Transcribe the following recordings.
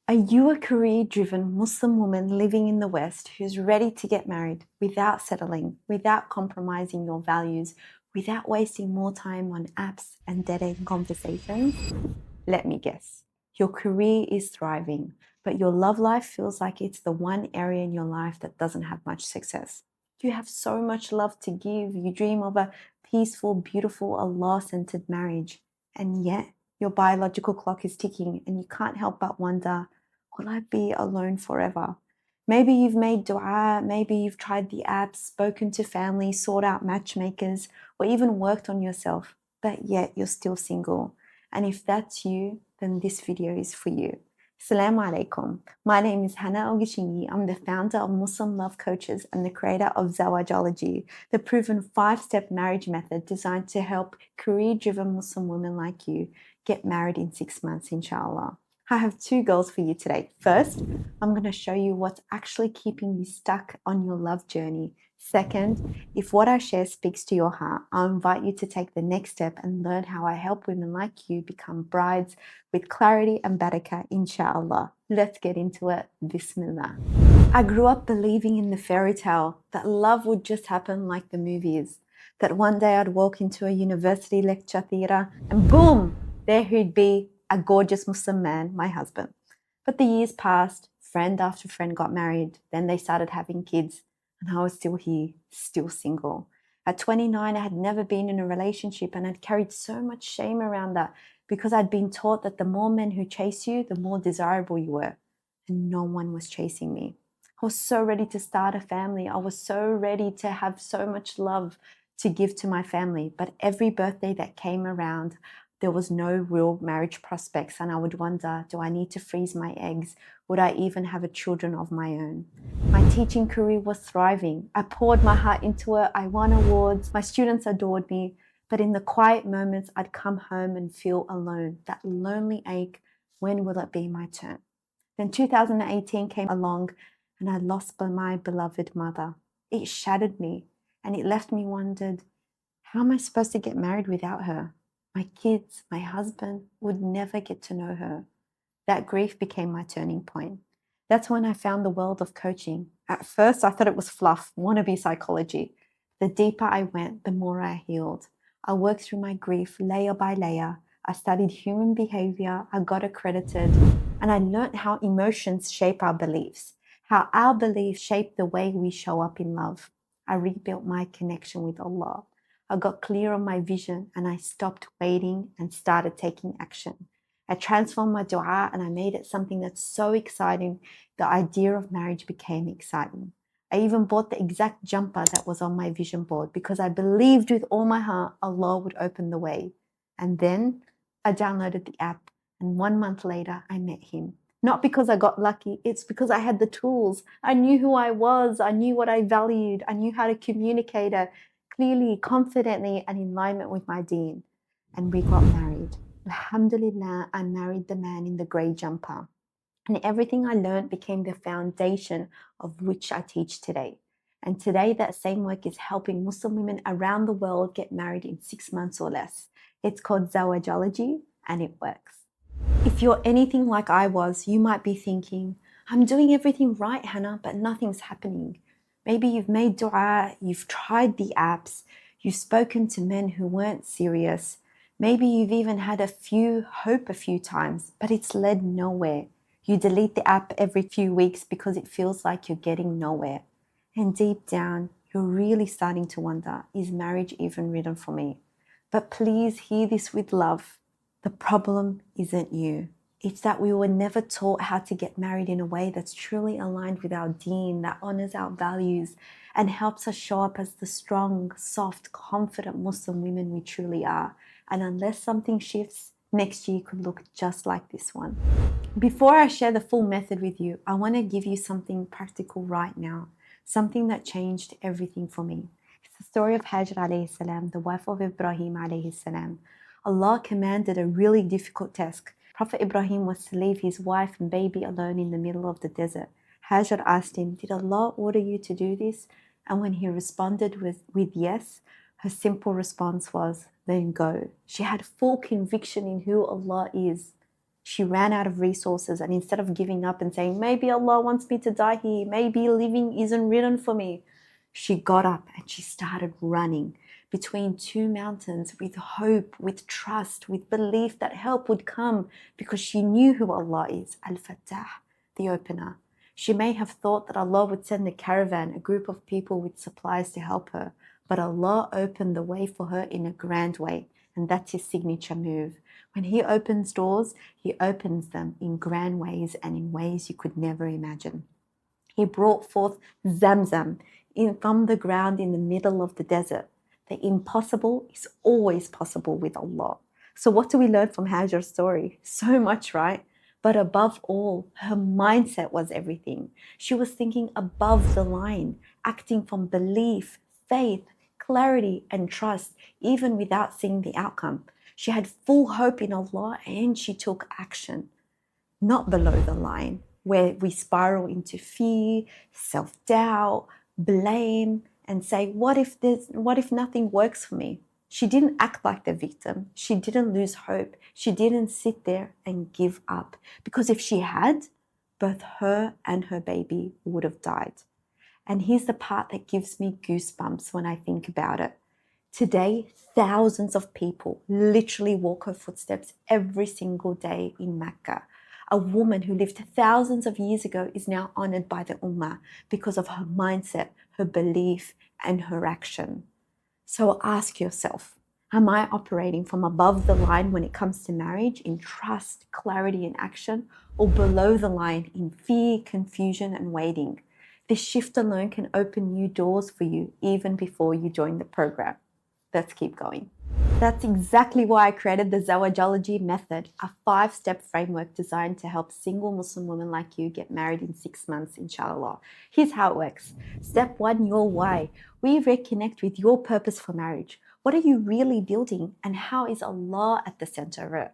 Are you a career-driven Muslim woman living in the West who's ready to get married without settling, without compromising your values, without wasting more time on apps and dead-end conversations? Let me guess. Your career is thriving, but your love life feels like it's the one area in your life that doesn't have much success. You have so much love to give. You dream of a peaceful, beautiful, Allah-centered marriage. And yet, your biological clock is ticking and you can't help but wonder, will I be alone forever? Maybe you've made dua, maybe you've tried the apps, spoken to family, sought out matchmakers, or even worked on yourself, but yet you're still single. And if that's you, then this video is for you. Assalamu alaikum. My name is Hannah Ogishingi. I'm the founder of Muslim Love Coaches and the creator of Zawajology, the proven 5-step marriage method designed to help career-driven Muslim women like you get married in 6 months, inshallah. I have 2 goals for you today. First, I'm going to show you what's actually keeping you stuck on your love journey. Second, if what I share speaks to your heart, I'll invite you to take the next step and learn how I help women like you become brides with clarity and barakah, inshallah. Let's get into it. Bismillah. I grew up believing in the fairy tale that love would just happen like the movies, that one day I'd walk into a university lecture theatre and boom, there he'd be, a gorgeous Muslim man, my husband. But the years passed, friend after friend got married, then they started having kids, and I was still here, still single. At 29, I had never been in a relationship and I'd carried so much shame around that because I'd been taught that the more men who chase you, the more desirable you were. And no one was chasing me. I was so ready to start a family. I was so ready to have so much love to give to my family. But every birthday that came around, there was no real marriage prospects, and I would wonder, do I need to freeze my eggs? Would I even have children of my own? My teaching career was thriving. I poured my heart into it. I won awards. My students adored me. But in the quiet moments, I'd come home and feel alone. That lonely ache, when will it be my turn? Then 2018 came along and I lost my beloved mother. It shattered me and it left me wondered, how am I supposed to get married without her? My kids, my husband would never get to know her. That grief became my turning point. That's when I found the world of coaching. At first, I thought it was fluff, wannabe psychology. The deeper I went, the more I healed. I worked through my grief layer by layer. I studied human behavior. I got accredited. And I learned how emotions shape our beliefs, how our beliefs shape the way we show up in love. I rebuilt my connection with Allah. I got clear on my vision and I stopped waiting and started taking action. I transformed my dua and I made it something that's so exciting. The idea of marriage became exciting. I even bought the exact jumper that was on my vision board because I believed with all my heart Allah would open the way. And then I downloaded the app and 1 month later I met him. Not because I got lucky, it's because I had the tools. I knew who I was, I knew what I valued, I knew how to communicate it clearly, confidently, and in alignment with my deen. And we got married. Alhamdulillah, I married the man in the grey jumper. And everything I learned became the foundation of which I teach today. And today, that same work is helping Muslim women around the world get married in 6 months or less. It's called Zawajology, and it works. If you're anything like I was, you might be thinking, I'm doing everything right, Hannah, but nothing's happening. Maybe you've made dua, you've tried the apps, you've spoken to men who weren't serious. Maybe you've even had hope a few times, but it's led nowhere. You delete the app every few weeks because it feels like you're getting nowhere. And deep down, you're really starting to wonder, is marriage even written for me? But please hear this with love. The problem isn't you. It's that we were never taught how to get married in a way that's truly aligned with our deen, that honors our values and helps us show up as the strong, soft, confident Muslim women we truly are. And unless something shifts, next year could look just like this one. Before I share the full method with you, I want to give you something practical right now, something that changed everything for me. It's the story of Hajar alayhi salam, the wife of Ibrahim alayhi salam. Allah commanded a really difficult task. Prophet Ibrahim was to leave his wife and baby alone in the middle of the desert. Hajar asked him, did Allah order you to do this? And when he responded with yes, her simple response was, then go. She had full conviction in who Allah is. She ran out of resources, and instead of giving up and saying, maybe Allah wants me to die here, maybe living isn't written for me, she got up and she started running between two mountains with hope, with trust, with belief that help would come because she knew who Allah is, Al-Fattah, the opener. She may have thought that Allah would send a caravan, a group of people with supplies to help her, but Allah opened the way for her in a grand way, and that's His signature move. When He opens doors, He opens them in grand ways and in ways you could never imagine. He brought forth Zamzam from the ground in the middle of the desert. The impossible is always possible with Allah. So what do we learn from Hajar's story? So much, right? But above all, her mindset was everything. She was thinking above the line, acting from belief, faith, clarity, and trust, even without seeing the outcome. She had full hope in Allah and she took action. Not below the line, where we spiral into fear, self-doubt, blame, and say, what if nothing works for me? She didn't act like the victim. She didn't lose hope. She didn't sit there and give up. Because if she had, both her and her baby would have died. And here's the part that gives me goosebumps when I think about it. Today, thousands of people literally walk her footsteps every single day in Mecca. A woman who lived thousands of years ago is now honored by the Ummah because of her mindset, her belief, and her action. So ask yourself, am I operating from above the line when it comes to marriage in trust, clarity, and action, or below the line in fear, confusion, and waiting? This shift alone can open new doors for you even before you join the program. Let's keep going. That's exactly why I created the Zawajology method, a 5-step framework designed to help single Muslim women like you get married in 6 months, inshallah. Here's how it works. Step 1, your why. We reconnect with your purpose for marriage. What are you really building, and how is Allah at the center of it?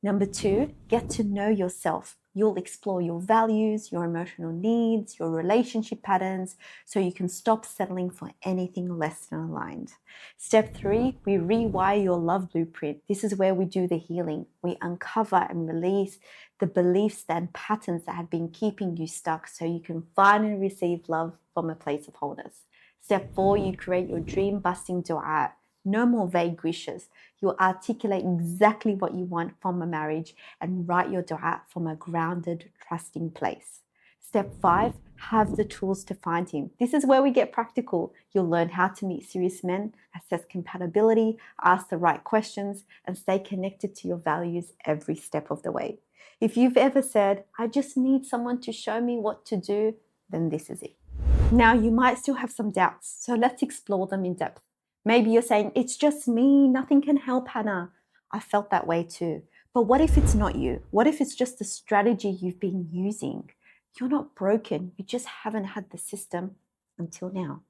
Number 2, get to know yourself. You'll explore your values, your emotional needs, your relationship patterns, so you can stop settling for anything less than aligned. Step 3, we rewire your love blueprint. This is where we do the healing. We uncover and release the beliefs and patterns that have been keeping you stuck so you can finally receive love from a place of wholeness. Step 4, you create your dream-busting dua. No more vague wishes. You articulate exactly what you want from a marriage and write your dua from a grounded, trusting place. Step 5, have the tools to find him. This is where we get practical. You'll learn how to meet serious men, assess compatibility, ask the right questions, and stay connected to your values every step of the way. If you've ever said, I just need someone to show me what to do, then this is it. Now, you might still have some doubts, so let's explore them in depth. Maybe you're saying, it's just me, nothing can help, Hannah. I felt that way too. But what if it's not you? What if it's just the strategy you've been using? You're not broken, you just haven't had the system until now.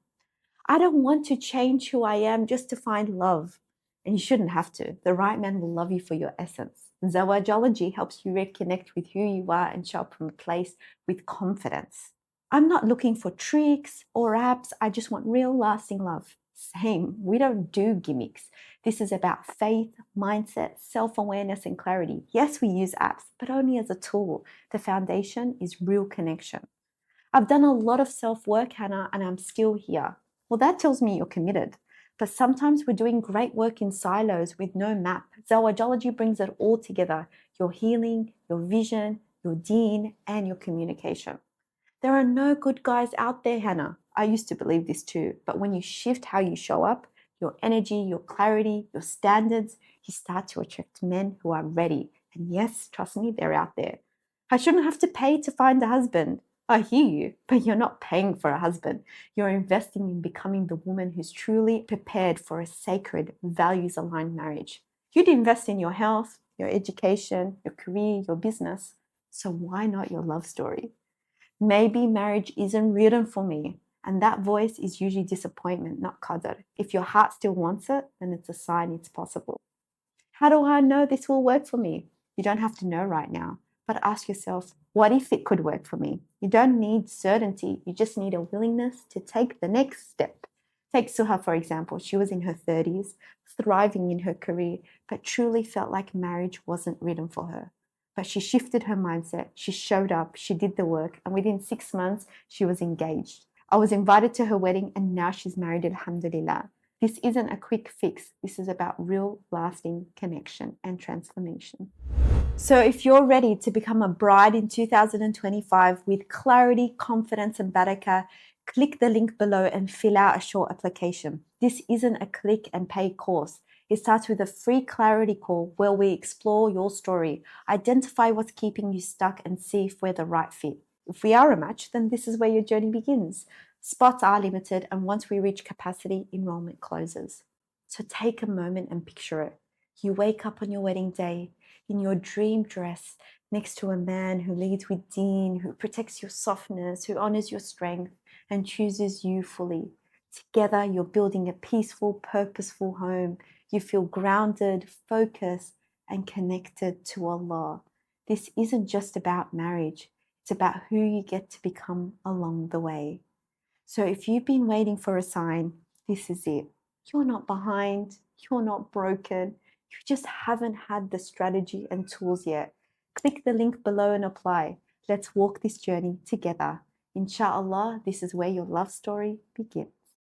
I don't want to change who I am just to find love. And you shouldn't have to. The right man will love you for your essence. Zawajology helps you reconnect with who you are and show up from a place with confidence. I'm not looking for tricks or apps. I just want real lasting love. Same. We don't do gimmicks. This is about faith, mindset, self-awareness, and clarity. Yes, we use apps, but only as a tool. The foundation is real connection. I've done a lot of self-work, Hannah, and I'm still here. Well, that tells me you're committed. But sometimes we're doing great work in silos with no map. Zawajology brings it all together. Your healing, your vision, your deen, and your communication. There are no good guys out there, Hannah. I used to believe this too. But when you shift how you show up, your energy, your clarity, your standards, you start to attract men who are ready. And yes, trust me, they're out there. I shouldn't have to pay to find a husband. I hear you, but you're not paying for a husband. You're investing in becoming the woman who's truly prepared for a sacred, values-aligned marriage. You'd invest in your health, your education, your career, your business. So why not your love story? Maybe marriage isn't written for me. And that voice is usually disappointment, not qadr. If your heart still wants it, then it's a sign it's possible. How do I know this will work for me? You don't have to know right now, but ask yourself, what if it could work for me? You don't need certainty. You just need a willingness to take the next step. Take Suha, for example. She was in her 30s, thriving in her career, but truly felt like marriage wasn't written for her. But she shifted her mindset. She showed up. She did the work. And within 6 months, she was engaged. I was invited to her wedding and now she's married, alhamdulillah. This isn't a quick fix. This is about real, lasting connection and transformation. So if you're ready to become a bride in 2025 with clarity, confidence, and barakah, click the link below and fill out a short application. This isn't a click and pay course. It starts with a free clarity call where we explore your story, identify what's keeping you stuck, and see if we're the right fit. If we are a match, then this is where your journey begins. Spots are limited, and once we reach capacity, enrollment closes. So take a moment and picture it. You wake up on your wedding day in your dream dress next to a man who leads with deen, who protects your softness, who honors your strength, and chooses you fully. Together, you're building a peaceful, purposeful home. You feel grounded, focused, and connected to Allah. This isn't just about marriage. It's about who you get to become along the way. So if you've been waiting for a sign, this is it. You're not behind. You're not broken. You just haven't had the strategy and tools yet. Click the link below and apply. Let's walk this journey together. Inshallah, this is where your love story begins.